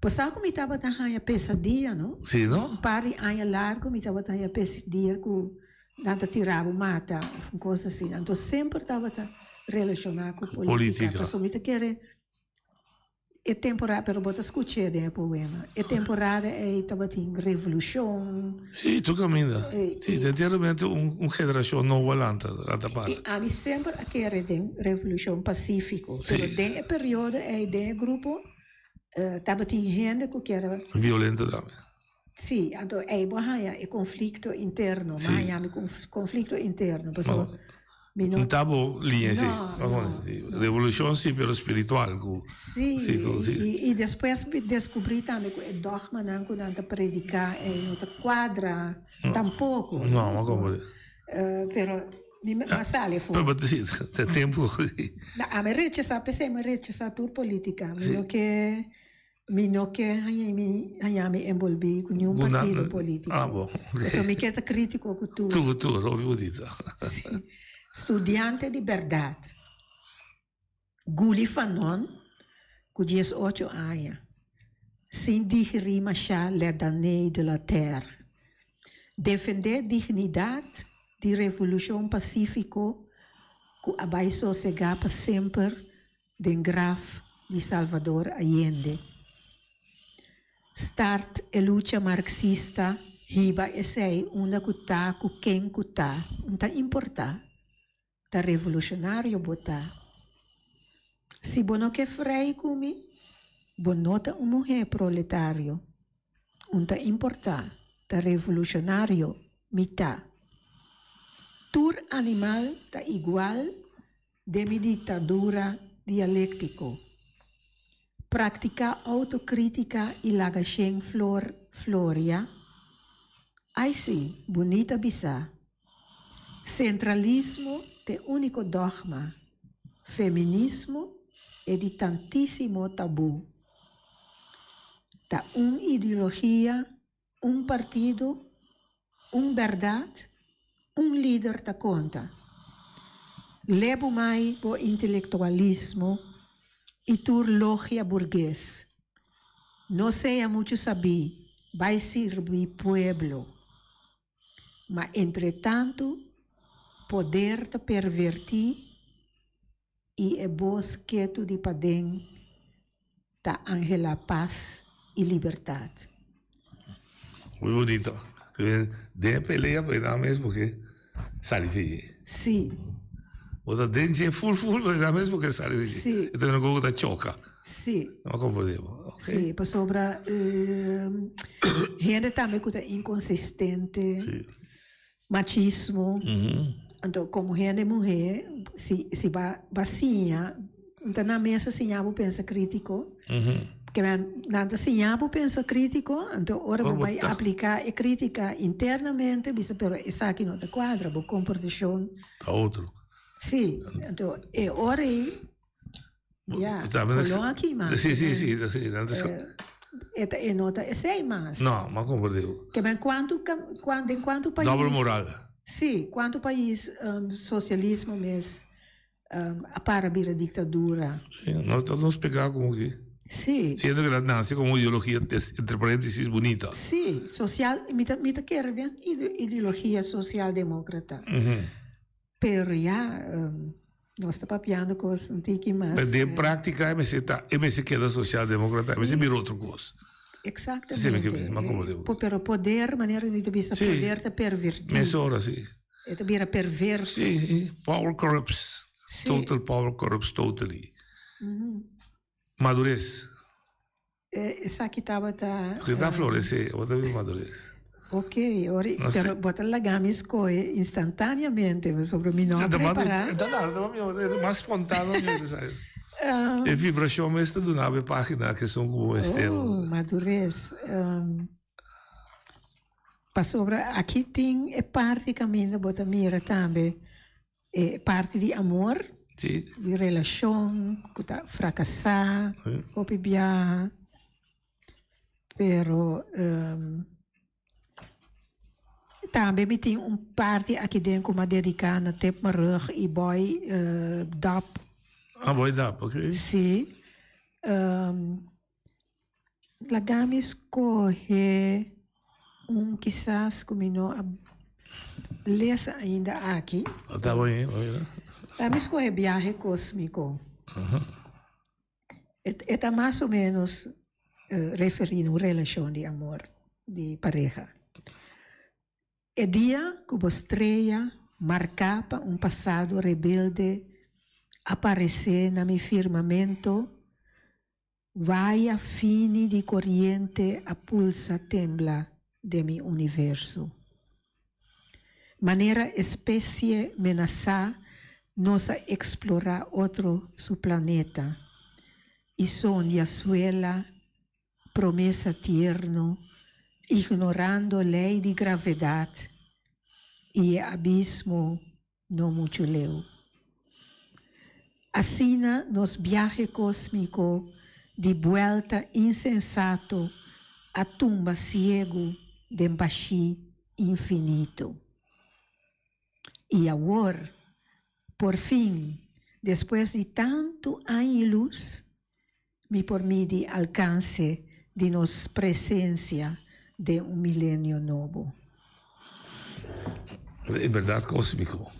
Passar como estava a pesadilla, não? Sim, não? Para aí largo, me estava a pesadilla com nada tirava mata, coisa assim. Então sempre estava relacionado com política. Pessoa me quer é temporada, pero bota escutar de poema. É temporada estava tem revolução. Sim, tu caminha. Sim, tem realmente geração nova lá da parte. A mim sempre quer tem revolução pacífico. Pero tem período tem grupo estava tem gente que era violento também. Sim, então é conflito interno, mas é conflito interno, pessoal. Não estava linha, sim. Revolução, sim, pero espiritual. Sim, e depois descobri também que o dogma não predicar não quadra, tampouco. Não, mas como pero mas sale foi. Mas sim, tem tempo. A me rechaça tur política, mino que aí me envolvi com nenhum partido político. Bom. Isso me quer crítico com tu. Tu, ouviu dito. Sim. Estudante de verdade. Guli Fanon, com 18 anos, sem digerir machá le danei de la terra. Defender dignidade de revolução pacífico que vai sossegar para sempre den graf de Salvador Allende. Start a luta marxista, riba e sei uma cutá com quem cutá, não está importar. Da revolucionário botar. Si bono que frei kumi, bonota uma mulher proletário. Unta importar, ta revolucionário, mita. Tur animal ta igual de mi ditadura dialéctico. Practica autocrítica y lagachen floria. Ai sim, bonita bisa. Centralismo de único dogma. Feminismo é de tantíssimo tabu. Da ideologia, partido, verdade, líder da conta. Levo mai o intelectualismo e tur logia burguês. Não sei muito saber, vai servir pueblo. Mas, entretanto, poder te pervertir e é bosqueto de padem da Angela Paz e liberdade. Muy bonito. De pelea, pues nada mesmo que sale fiji. Sim. O da dente full, pues nada mesmo que sale fiji. Sim. Então não gosto da choca. Sim. Não compreendo. Sim, para sobra gente também que é inconsistente, machismo. Então, como gente mulher, se bacia, então na mesa sinhabo pensa crítico. Que nada sinhabo pensa crítico, então ora vai aplicar a crítica internamente, pero essa aqui não te quadra, a comportação. Tá outro. Sim, então é hora aí. Já, colou aqui, mas. Sim. É nota, é sei mais. Não, mas compreendo. Que bem, quanto país. Doble moral. Sim, quanto país socialismo mesmo para a ditadura. Nós pegar como que. Sim. Sendo que ela nasce como ideologia, entre parênteses, bonita. Sim, social, mita quer ideologia social-demócrata. Pero já, nós estamos papiando coisas antigas, mas... Mas de prática, MC queda social-demócrata, MC virou outra coisa. Exatamente. Pero poder, maneira de bisa poder te pervertir. Mesora, sim. É te vira perverso. Sim. Power corrupts. Total power corrupts totally. Madurez. Essa aqui estava... Porque está a florescer, bota bem madurez. Ok, pero bota lagamis coe instantaneamente sobre mim não preparar. É mais espontâneo, sabe? É vibração mesmo do nave página que são como estelo. Madurez. Para sobre aqui tem parte caminho bota mira também. É parte de amor. Sim. De relação, que está fracassar, opibia, pero também me tem parte aqui dentro como dedicada tempo marug e boy dap. Boy dap, ok. Sim. Lagami escorre quizás como não lesa ainda aqui. Tá bom, olha. A minha escolha é viagem cósmico. É mais ou menos referindo a relação de amor, de pareja. É dia que a estrela marcava passado rebelde aparecer no meu firmamento, vai a fine de corrente a pulsa tembla de meu universo. Maneira espécie menaçar nos a explorar outro su planeta e sonha suela promessa tierno ignorando a lei de gravidade e abismo não muito leu. Assina nos viaje cósmico de volta insensato a tumba ciego de Baxi infinito. E agora, por fim, depois de tanto anos, me permite alcance de nos presença de milênio novo. É verdade cósmico.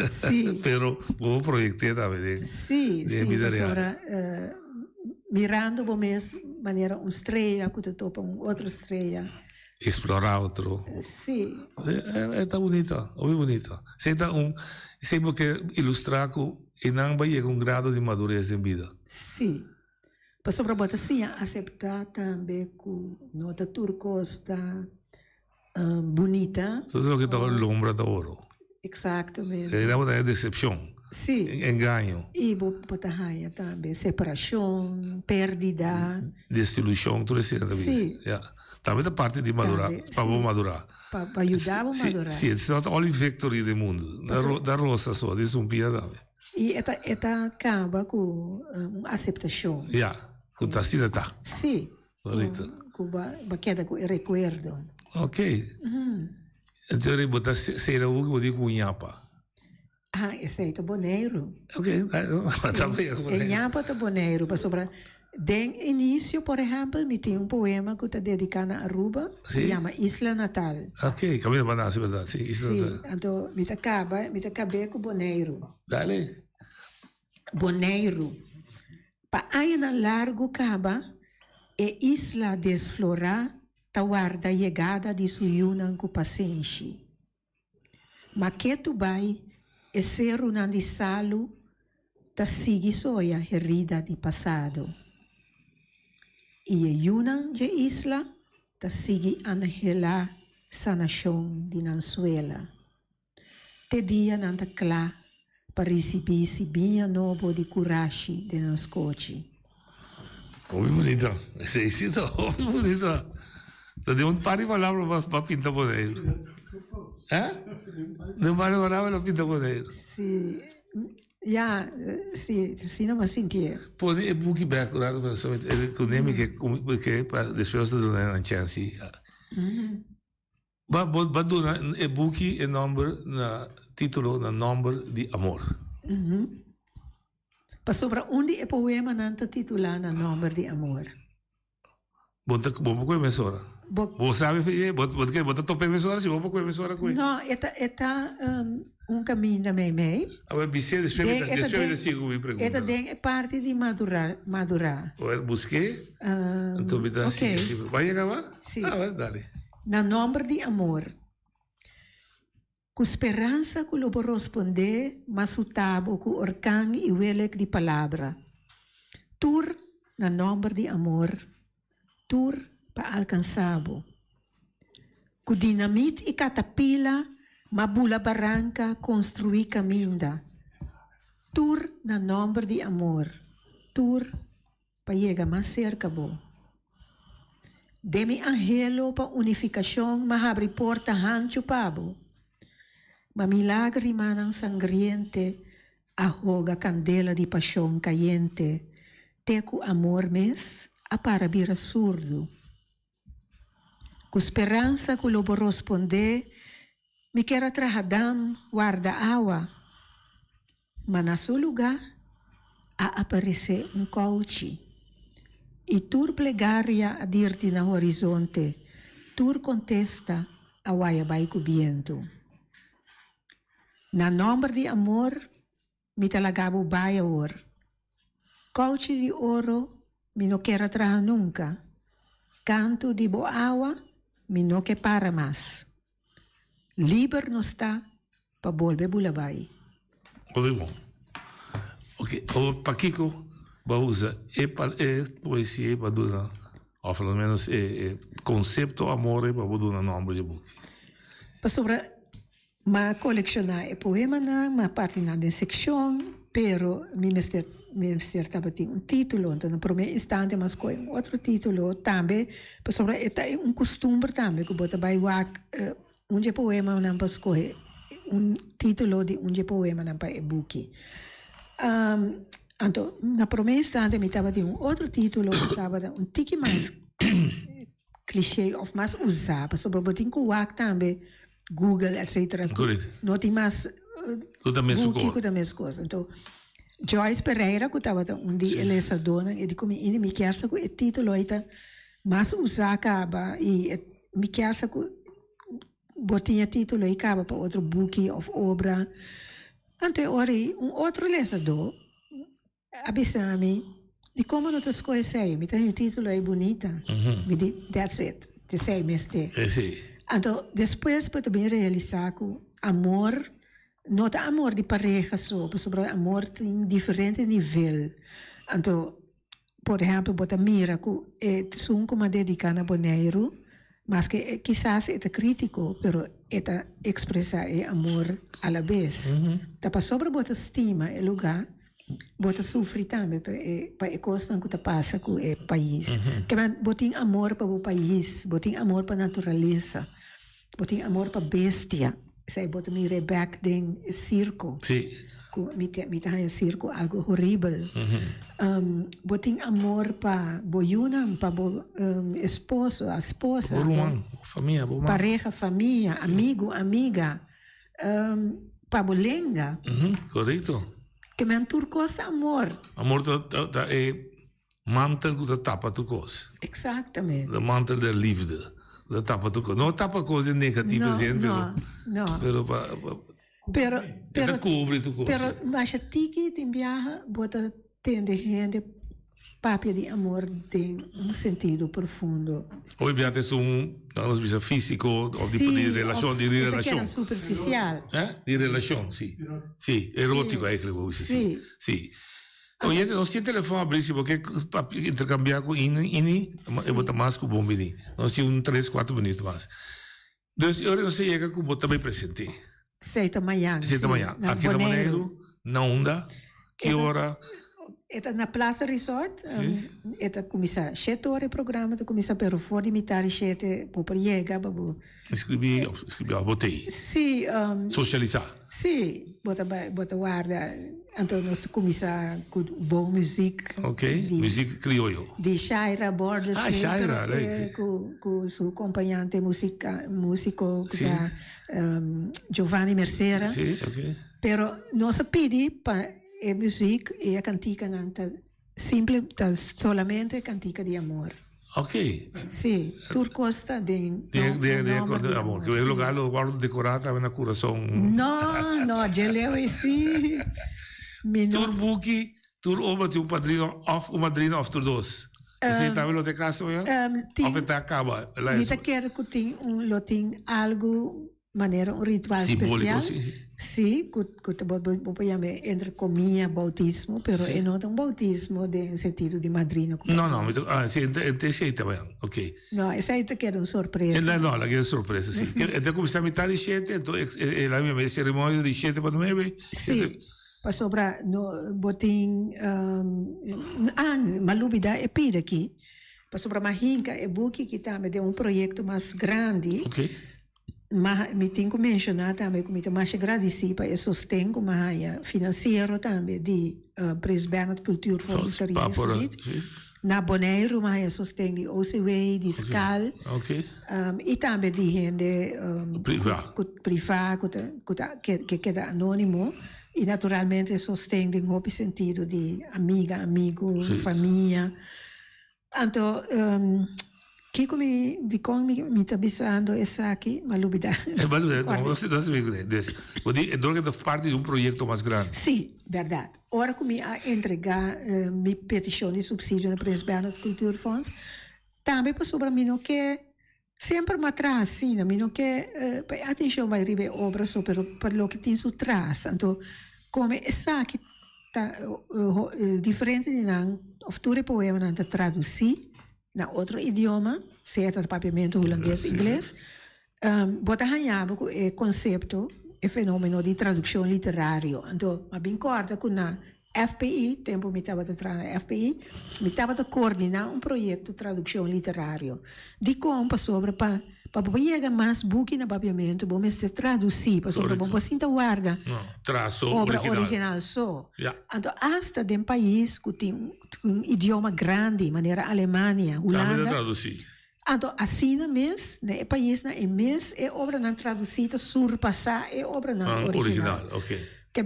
Sim. Pero vou projetar também. Sim, de vida real. Mirando de maneira uma estrela, que topa outra estrela. Explorar outro. Sim. É tão bonita, muito bonita. Sempre que ilustrar com e não vai com grado de madurez em vida. Sim. Para sobretudo assim, aceitar também que nota turcosta bonita. Tudo o que está l'ombra da ouro. Exatamente. E não é decepção. Sim. Engano. E botar também separação, perda. Desilusão, tudo isso. Sim. Yeah. Também da parte de madurar, para madurar. Para ajudar a madurar. Sim, é not only victory do mundo. Da roça só, isso é um piada. E esta acaba com aceitação. Yeah, com tá. Sim. Correto. Com queda com recuerdo. Ok. Então ele botar ser o que eu digo nhapa. Esse aí tá boneiro. Ok, tá bem. É nhapa tá boneiro, para sobrar. Den início, por exemplo, me tem poema que está dedicado a Aruba, se chama Isla Natal. Ok, caminho para nada, é verdade. Sim, Sim, então me acaba com boneiro. Dale. Boneiro. Pa aí na largo caba é isla desflorar tawar da chegada de suyunan com paciência. Mas que tu vai é ser um andissalo ta sigue soia herida de passado. E a yunan de isla ta sigue anhela sanação de Nansuela. Te dia nanta clá para receber esse bem novo de coragem de Nanscochi. Muito bonito. Esse é muito bonito. Então, de um par de palavras para pintar boneiro. De um par de palavras para pintar boneiro. Sim. Ja, sim, não me senti. Pode é book back, claro, mas ele conhece que depois de dar uma chance. Ba dar é book é número na título na número de amor. Para sobre onde é poema não está titulado na número de amor. Bota como com emissora. Você sabe, bota top emissora, se você com emissora com. Não, está caminho da mei. Agora bicê despegue da sigo me pergunta. Esta é parte de madurar. Ou busquei? Então me dá assim. Vai acabar? Sim. Vai, dale. Na número de amor. Com esperança que eu vou responder, mas o tabo com orcang e welek de palavra. Tur na número de amor. Tur para alcançar-bo. Com dinamite e catapila, mabula barranca, construir caminda. Tur na número de amor. Tur para chegar mais cerca-bo. Demi angelo para unificação, mas abre porta hancho pabo. Ma milagre manang sangriente, ahoga candela de paixão caliente, teco amor mes, a para vira surdo. Com esperança que eu vou responder, me quero trahadam, guarda água. Mas na seu lugar, a aparecer coach. E tur plegaria a dir-te na horizonte, tur contesta a waia vai cubiento. Na número de amor, me talagabo baia or. Coach de ouro, me não quero trazer nunca. Canto de boa água, me não quer para mais. Liber não está, para volver bulabai. Muito bom. Ok, o Paquico vai usar poesia para dar, ou pelo menos conceito amor para dar nome de book. Para sobre ma colecionar poema na ma parte na seção, pero mi mister estava tem título, então no primeiro instante mas com outro título também, para sobre é costume também que bota vai poema não para escolher título de poema não para e-book. Então na primeiro instante me estava tem outro título que estava tique mais clichê ou mais usar, para sobre botin com também Google, etc. Não tem mais book que também coisa. Então, Joyce Pereira, que estava dia ele essa dona, ele como me quer que o título aí mais usar acaba e me quer que botinha título aí acaba para outro book of obra. Então, ora outro lesador avisame de como não te escolhe aí, me tem título aí bonita, me diz that's it, te sei mestre. Sim. Então, depois para também realizar que amor nota amor de pareja sobre amor em diferente nível. Então, por exemplo, bota mira que são como dedicar a boneiro, mas que quizás é crítico, pero é expressar amor a la vez. Tapa sobre bota estima é lugar, bota sofrer também para coisa que passa com o país. Que botin amor para o país, botin amor para a natureza, botin amor para a bestia. Sai bota mira back den circo. Sim. Mita hanya circo algo horrível. Botin amor para boyuna, para esposo, a esposa. Boruman, família, boruman. Pareja, família, amigo, amiga. Para bolenga. Correto. Que men turcosta amor. Amor é mantel que tapa tu coisa. Exatamente. De mantel da liefde. Dat tapa tu coisa. Não tapa coisas negativas, pero cobre tu coisa. Pero mas tiki tem viaja bota tende gente papia de amor tem sentido profundo. Hoje biate nós bisa físico ou de relação, de relação. Superficial. De relação, sim. Sim, erótico eigenlijk. Sim. Sim. Oye, nós temos telefone abrir porque para intercambiar com ini, eu botar mais com o bombini. Nós temos 3-4 minutos mais. Então, agora nós chega com o botar bem presente. 6 da manhã. 6 da manhã. Aqui na Bonaire, na onda, que hora? Eta na Plaza Resort, eta começa 7 horas o programa, eta começa pelo fora imitar 7 para chegar, babu. Escrevi, botei. Sim. Socializar. Sim, bota guarda. Então nós começa com boa música. Ok, música crioulo. De Shaira Borges. Shaira, com seu acompanhante músico Giovanni Mercera. Sim, ok. Pero nós pedimos para a música e a cantica nanta simple, solamente cantica de amor. Ok. Sim, turcosta de amor. Que o lugar lo guardo decorado também na coração. Não, geleu e sim. Tur buki, tur obat um padrino of madrina of tur dos. Você está vendo de casa ou of está acaba. Nita quero que tem algo maneira um ritual especial. Sim, que entre comia bautismo, pero é não um bautismo de sentido de madrina. Não, sim, esse também, ok. Não, essa aí que era uma surpresa. Não, la que surpresa, sim. Então começar a mitad de 7, então é a minha cerimônia de 7 para 9. Sim. Para sobra no botin malubida é pida aqui. Para sobra mahinka é buki que também de um projeto mais grande. Ok. Mas me tenho que mencionar também que me tenho mais agradecido para o sustento financeiro também de Presbernard Cultuur Fonds na Bonaire, mas o sustento de OCW, de SCAL, e também de gente privada que é anônimo. E naturalmente sustento em outro sentido de amigo, família. Então, que me está avisando essa aqui, malubida. Não se me diz. É parte de um projeto mais grande. Sim, verdade. Agora que me entregar minha petição de subsídio na Presbernard Cultuur Fonds, também para sobre mim não quer sempre me atrás, sim, mim não quer atenção vai receber obras para o que tem su trás. Então, como essa aqui está diferente de não, futuro poema não está traduzir na outro idioma, certo, papiamento holandês, inglês, bota hanhaba com o conceito, o fenômeno de tradução literária. Então, mas bem corta com na FPI, tempo me estava na FPI, me estava a coordenar um projeto de tradução literária. De como sobre para chegar mais book na papiamento, bom me traduzir, para sobre bom assim guarda. Traço obra original só. Então, hasta de um país que tem um idioma grande, maneira Alemanha, Holanda. Então, assim mesmo, né, país na mês é obra não traduzida, surpassar é obra não original. Ok. Que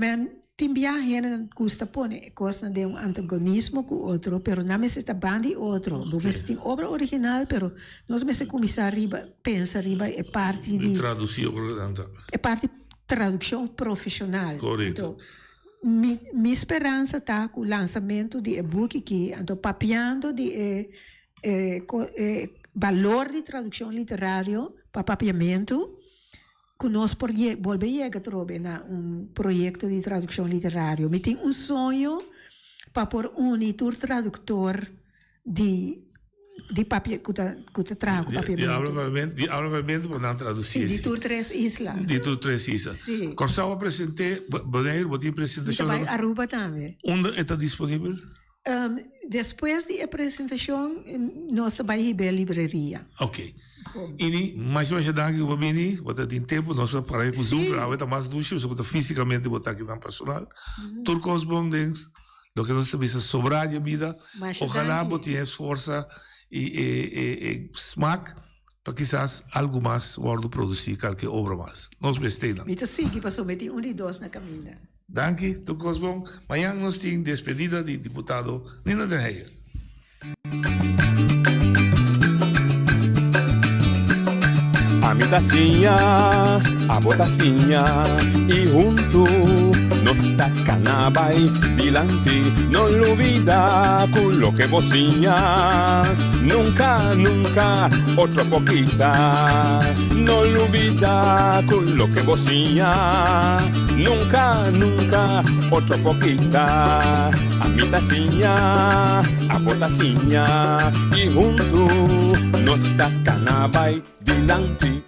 tem viagem custa pone costa de um antagonismo com outro, pero não me está bandi outro. Não tem obra original, pero nós me se começar riba, pensa riba é parte de traduzir é parte tradução profissional. Correto. Então, minha esperança está com o lançamento de e-book que estou papeando de valor de tradução literária para papiamento. conosco por volver a trobe na projeto de tradução literário. Me tem sonho para por tour tradutor de papel que trago papiamento. Provavelmente vou não traduzir. Sim, de tour 3 islas. De tour 3 islas. Sim. Quando eu apresentei, vou ter apresentação. Vai Aruba também. Onde está disponível? Depois da apresentação, nós trabalhamos em livraria. Ok. E mais uma vez, que eu vim, vou ter tempo, nós vamos parar com o Zoom, para ver mais ducho, eu vou fisicamente botar aqui na personal. Turcos bom dens, do que nós temos sobrar de vida, ojalá vou ter força e smack para quizás algo mais vou produzir, qualquer obra mais. Nós bestemos. Então, sim, que passou, meti de dois na caminha. Danke, Turcos bom. Amanhã nós temos despedida de deputado Nina Den Heijer. A mi tacinha, a botacinha e junto nos tacanabay dilante, no olvida quello que vocinha, nunca, nunca, otro poquita, no olvida quello que vocinha, nunca, nunca, otro poquita, a mi tacinha, a botacinha e junto nos tacanabay dilante.